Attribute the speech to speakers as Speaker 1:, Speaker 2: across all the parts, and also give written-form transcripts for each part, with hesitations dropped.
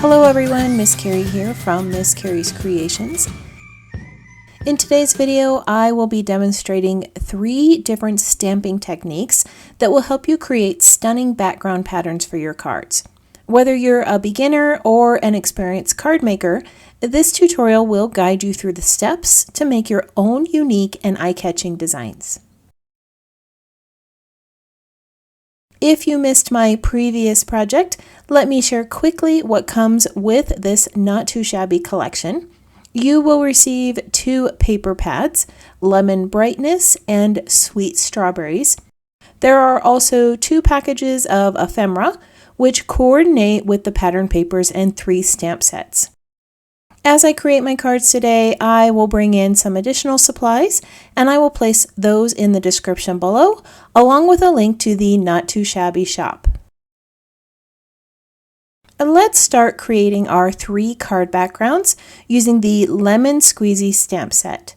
Speaker 1: Hello everyone, Miss Carrie here from Miss Carrie's Creations. In today's video, I will be demonstrating 3 different stamping techniques that will help you create stunning background patterns for your cards. Whether you're a beginner or an experienced card maker, this tutorial will guide you through the steps to make your own unique and eye-catching designs. If you missed my previous project, let me share quickly what comes with this Not2Shabby collection. You will receive 2 paper pads, Lemon Brightness and Sweet Strawberries. There are also 2 packages of ephemera, which coordinate with the pattern papers, and 3 stamp sets. As I create my cards today, I will bring in some additional supplies, and I will place those in the description below, along with a link to the Not2Shabby shop. Let's start creating our 3 card backgrounds using the Lemon Squeezy stamp set.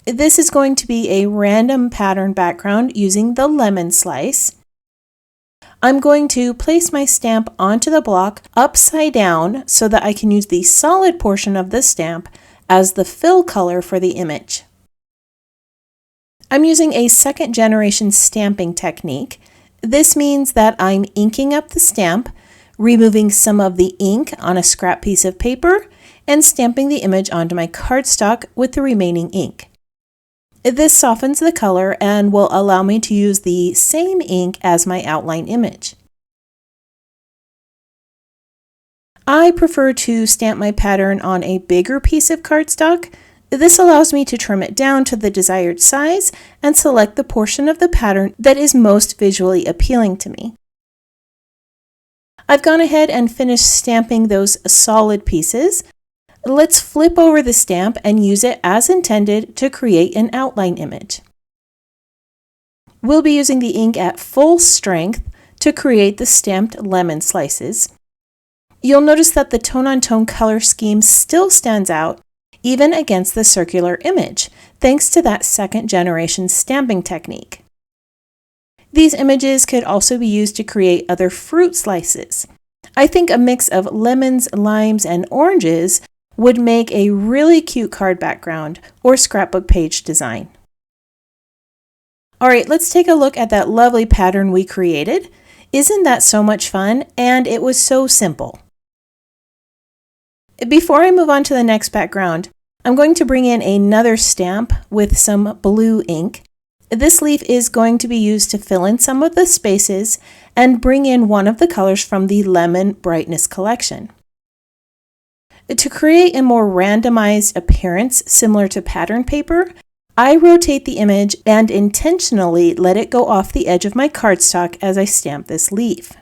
Speaker 1: This is going to be a random pattern background using the lemon slice. I'm going to place my stamp onto the block upside down so that I can use the solid portion of the stamp as the fill color for the image. I'm using a second generation stamping technique. This means that I'm inking up the stamp, removing some of the ink on a scrap piece of paper, and stamping the image onto my cardstock with the remaining ink. This softens the color and will allow me to use the same ink as my outline image. I prefer to stamp my pattern on a bigger piece of cardstock. This allows me to trim it down to the desired size and select the portion of the pattern that is most visually appealing to me. I've gone ahead and finished stamping those solid pieces. Let's flip over the stamp and use it as intended to create an outline image. We'll be using the ink at full strength to create the stamped lemon slices. You'll notice that the tone-on-tone color scheme still stands out even against the circular image, thanks to that second generation stamping technique. These images could also be used to create other fruit slices. I think a mix of lemons, limes, and oranges would make a really cute card background or scrapbook page design. Alright, let's take a look at that lovely pattern we created. Isn't that so much fun? And it was so simple. Before I move on to the next background, I'm going to bring in another stamp with some blue ink. This leaf is going to be used to fill in some of the spaces and bring in one of the colors from the Lemon Brightness collection. To create a more randomized appearance similar to pattern paper, I rotate the image and intentionally let it go off the edge of my cardstock as I stamp this leaf.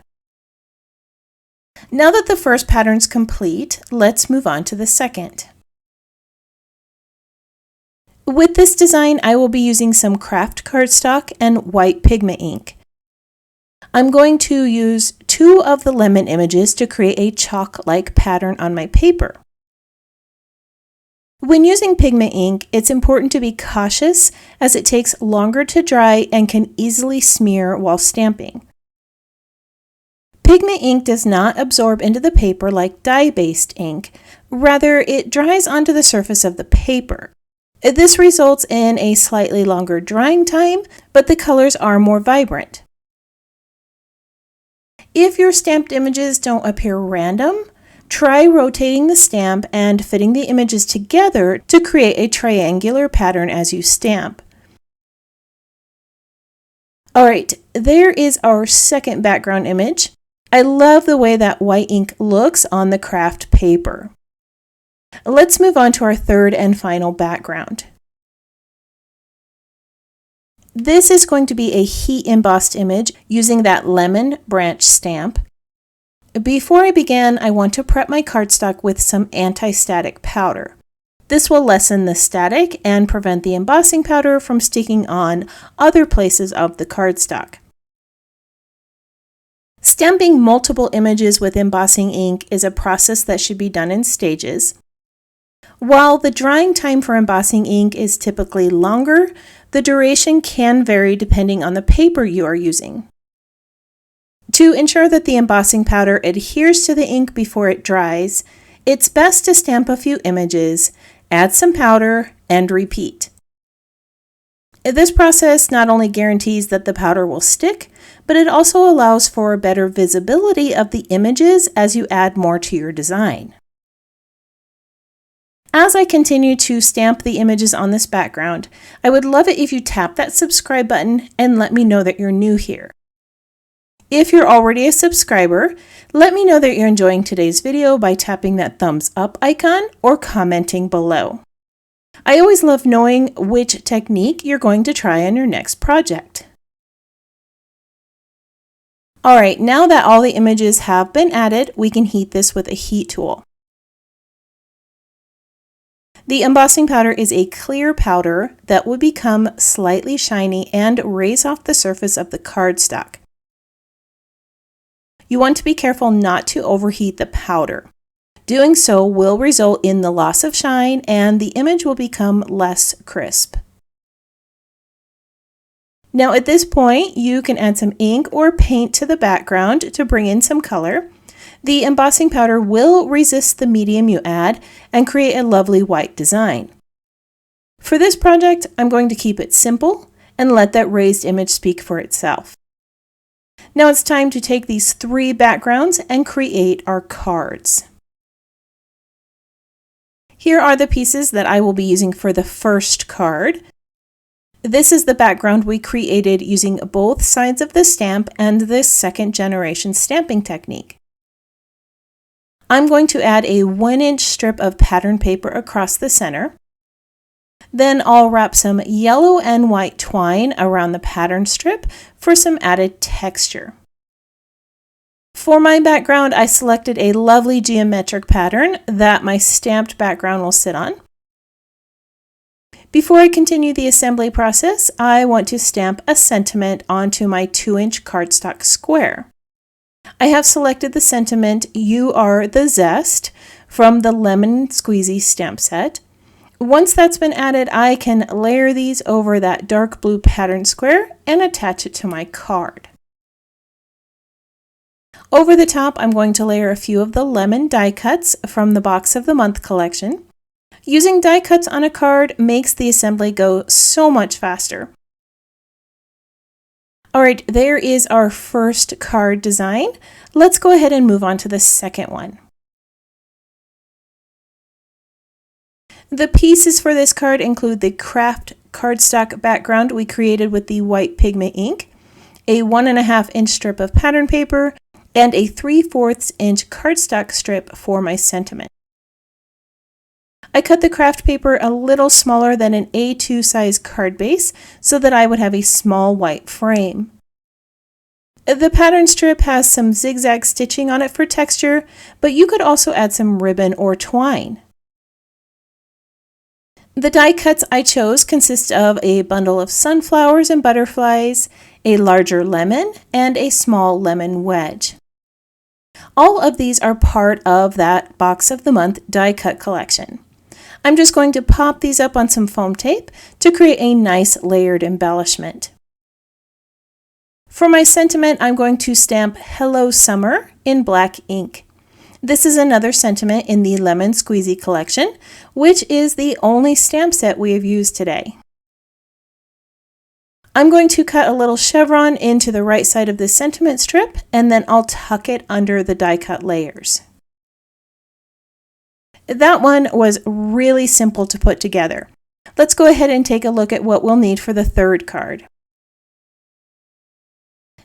Speaker 1: Now that the first pattern's complete, let's move on to the second. With this design, I will be using some craft cardstock and white pigment ink. I'm going to use 2 of the lemon images to create a chalk-like pattern on my paper. When using pigment ink, it's important to be cautious as it takes longer to dry and can easily smear while stamping. Pigment ink does not absorb into the paper like dye-based ink, rather it dries onto the surface of the paper. This results in a slightly longer drying time, but the colors are more vibrant. If your stamped images don't appear random, try rotating the stamp and fitting the images together to create a triangular pattern as you stamp. Alright, there is our second background image. I love the way that white ink looks on the craft paper. Let's move on to our third and final background. This is going to be a heat embossed image using that lemon branch stamp. Before I begin, I want to prep my cardstock with some anti-static powder. This will lessen the static and prevent the embossing powder from sticking on other places of the cardstock. Stamping multiple images with embossing ink is a process that should be done in stages. While the drying time for embossing ink is typically longer, the duration can vary depending on the paper you are using. To ensure that the embossing powder adheres to the ink before it dries, it's best to stamp a few images, add some powder, and repeat. This process not only guarantees that the powder will stick, but it also allows for better visibility of the images as you add more to your design. As I continue to stamp the images on this background, I would love it if you tap that subscribe button and let me know that you're new here. If you're already a subscriber, let me know that you're enjoying today's video by tapping that thumbs up icon or commenting below. I always love knowing which technique you're going to try on your next project. Alright, now that all the images have been added, we can heat this with a heat tool. The embossing powder is a clear powder that will become slightly shiny and raise off the surface of the cardstock. You want to be careful not to overheat the powder. Doing so will result in the loss of shine and the image will become less crisp. Now at this point, you can add some ink or paint to the background to bring in some color. The embossing powder will resist the medium you add and create a lovely white design. For this project, I'm going to keep it simple and let that raised image speak for itself. Now it's time to take these 3 backgrounds and create our cards. Here are the pieces that I will be using for the first card. This is the background we created using both sides of the stamp and this second generation stamping technique. I'm going to add a 1-inch strip of pattern paper across the center. Then I'll wrap some yellow and white twine around the pattern strip for some added texture. For my background, I selected a lovely geometric pattern that my stamped background will sit on. Before I continue the assembly process, I want to stamp a sentiment onto my 2-inch cardstock square. I have selected the sentiment "You Are the Zest" from the Lemon Squeezy stamp set. Once that's been added, I can layer these over that dark blue pattern square and attach it to my card. Over the top, I'm going to layer a few of the lemon die cuts from the Box of the Month collection. Using die cuts on a card makes the assembly go so much faster. Alright, there is our first card design. Let's go ahead and move on to the second one. The pieces for this card include the craft cardstock background we created with the white pigment ink, a 1.5-inch strip of pattern paper, and a 3/4 inch cardstock strip for my sentiment. I cut the craft paper a little smaller than an A2 size card base so that I would have a small white frame. The pattern strip has some zigzag stitching on it for texture, but you could also add some ribbon or twine. The die cuts I chose consist of a bundle of sunflowers and butterflies, a larger lemon, and a small lemon wedge. All of these are part of that Box of the Month die cut collection. I'm just going to pop these up on some foam tape to create a nice layered embellishment. For my sentiment, I'm going to stamp "Hello Summer" in black ink. This is another sentiment in the Lemon Squeezy collection, which is the only stamp set we have used today. I'm going to cut a little chevron into the right side of the sentiment strip, and then I'll tuck it under the die cut layers. That one was really simple to put together. Let's go ahead and take a look at what we'll need for the third card.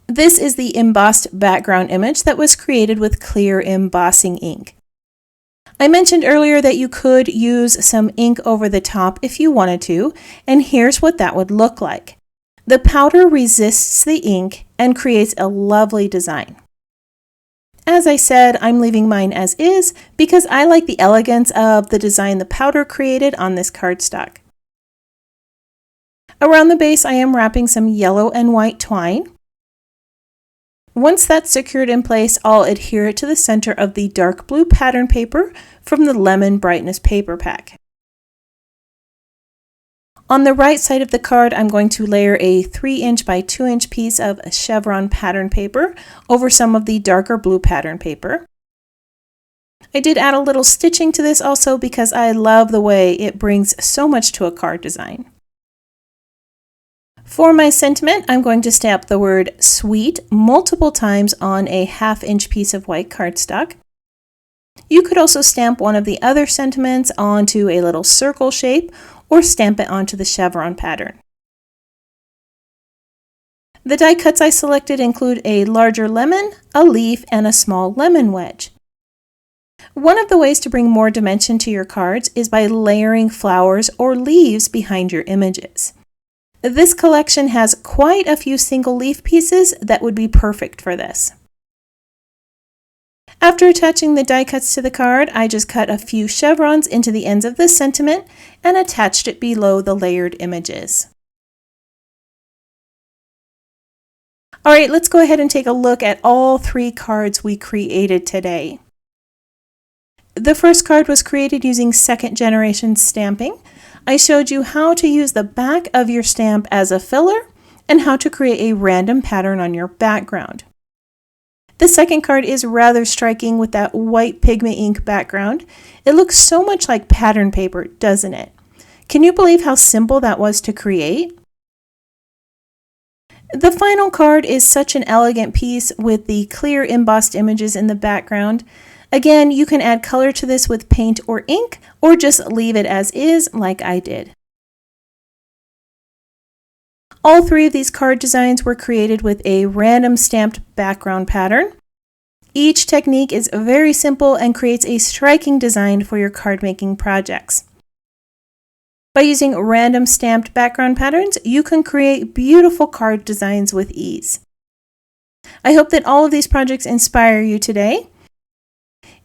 Speaker 1: This is the embossed background image that was created with clear embossing ink. I mentioned earlier that you could use some ink over the top if you wanted to, and here's what that would look like. The powder resists the ink and creates a lovely design. As I said, I'm leaving mine as is because I like the elegance of the design the powder created on this cardstock. Around the base, I am wrapping some yellow and white twine. Once that's secured in place, I'll adhere it to the center of the dark blue pattern paper from the Lemon Brightness paper pack. On the right side of the card, I'm going to layer a 3" by 2" piece of chevron pattern paper over some of the darker blue pattern paper. I did add a little stitching to this also because I love the way it brings so much to a card design. For my sentiment, I'm going to stamp the word sweet multiple times on a 1/2" piece of white cardstock. You could also stamp one of the other sentiments onto a little circle shape or stamp it onto the chevron pattern. The die cuts I selected include a larger lemon, a leaf, and a small lemon wedge. One of the ways to bring more dimension to your cards is by layering flowers or leaves behind your images. This collection has quite a few single leaf pieces that would be perfect for this. After attaching the die cuts to the card, I just cut a few chevrons into the ends of the sentiment and attached it below the layered images. Alright, let's go ahead and take a look at all 3 cards we created today. The first card was created using 2nd generation stamping. I showed you how to use the back of your stamp as a filler and how to create a random pattern on your background. The second card is rather striking with that white pigment ink background. It looks so much like pattern paper, doesn't it? Can you believe how simple that was to create? The final card is such an elegant piece with the clear embossed images in the background. Again, you can add color to this with paint or ink, or just leave it as is like I did. All 3 of these card designs were created with a random stamped background pattern. Each technique is very simple and creates a striking design for your card making projects. By using random stamped background patterns, you can create beautiful card designs with ease. I hope that all of these projects inspire you today.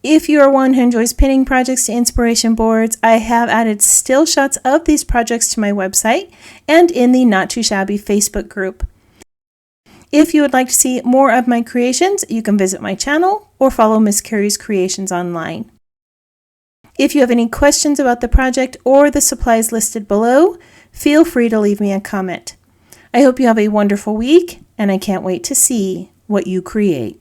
Speaker 1: If you are one who enjoys pinning projects to inspiration boards, I have added still shots of these projects to my website and in the Not2Shabby Facebook group. If you would like to see more of my creations, you can visit my channel or follow Miss Carrie's Creations online. If you have any questions about the project or the supplies listed below, feel free to leave me a comment. I hope you have a wonderful week, and I can't wait to see what you create.